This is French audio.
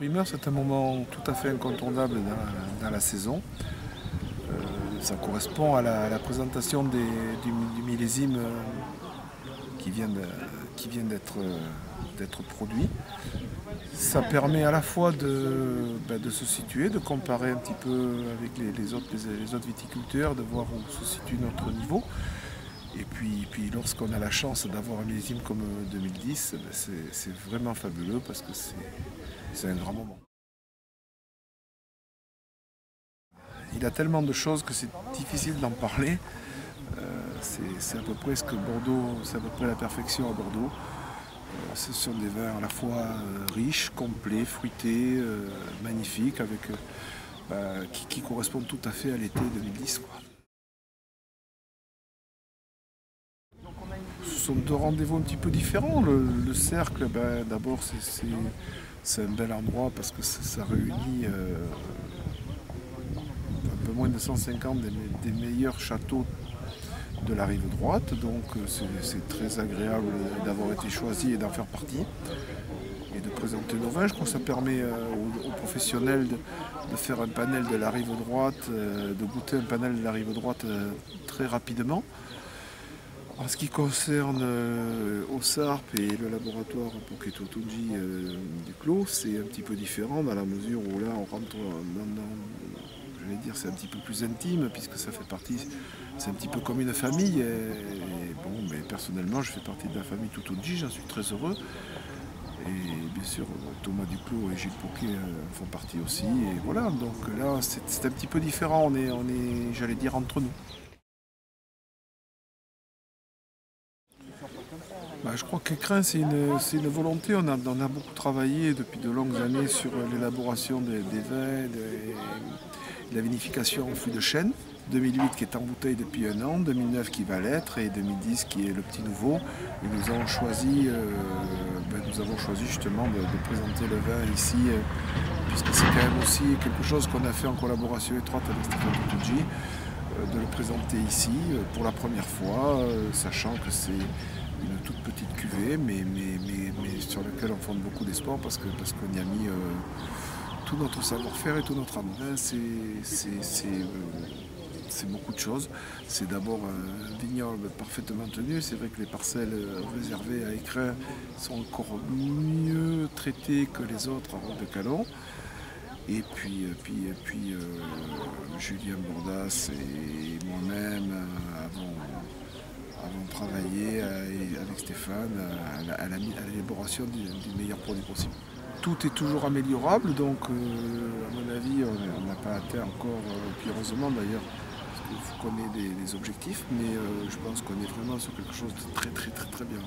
Primeur, c'est un moment tout à fait incontournable dans la saison. Ça correspond à la présentation du millésime qui vient d'être produit. Ça permet à la fois de se situer, de comparer un petit peu avec les autres viticulteurs, de voir où se situe notre niveau. Et puis lorsqu'on a la chance d'avoir un millésime comme 2010, c'est vraiment fabuleux parce que c'est un grand moment. Il a tellement de choses que c'est difficile d'en parler. C'est à peu près ce que Bordeaux, c'est à peu près la perfection à Bordeaux. Ce sont des vins à la fois riches, complets, fruités, magnifiques, qui correspondent tout à fait à l'été 2010, quoi. Ce sont deux rendez-vous un petit peu différents. Le cercle, d'abord, c'est un bel endroit parce que ça réunit un peu moins de 150 des meilleurs châteaux de la rive droite, donc c'est très agréable d'avoir été choisi et d'en faire partie et de présenter nos vins. Je crois que ça permet aux professionnels de faire un panel de la rive droite, de goûter un panel de la rive droite très rapidement. En ce qui concerne Ossarp et le laboratoire Poketo Tunji du Clos, c'est un petit peu différent dans la mesure où là on rentre je vais dire, c'est un petit peu plus intime puisque ça fait partie, c'est un petit peu comme une famille. Et bon, mais personnellement, je fais partie de la famille Tutunji, j'en suis très heureux. Et bien sûr, Thomas Duclos et Gilles Poquet en font partie aussi. Et voilà, donc là, c'est un petit peu différent. On est, j'allais dire, entre nous. Je crois qu'Écrin, c'est une volonté. On a beaucoup travaillé depuis de longues années sur l'élaboration des vins, la vinification en fût de chêne. 2008 qui est en bouteille depuis un an, 2009 qui va l'être et 2010 qui est le petit nouveau. Et nous avons choisi justement de présenter le vin ici, puisque c'est quand même aussi quelque chose qu'on a fait en collaboration étroite avec Stéphane Tutunji, de le présenter ici pour la première fois, sachant que c'est une toute petite cuvée, mais sur laquelle on fonde beaucoup d'espoir parce qu'on y a mis tout notre savoir-faire et tout notre amour. C'est beaucoup de choses. C'est d'abord un vignoble parfaitement tenu. C'est vrai que les parcelles réservées à Écrin sont encore mieux traitées que les autres en Route de Calon. Et puis, Julien Bourdas et moi-même avons travaillé avec Stéphane à l'élaboration du meilleur produit possible. Tout est toujours améliorable, donc à mon avis, on n'a pas atteint encore, puis heureusement d'ailleurs, parce qu'il faut qu'on ait des objectifs, mais je pense qu'on est vraiment sur quelque chose de très très très très bien.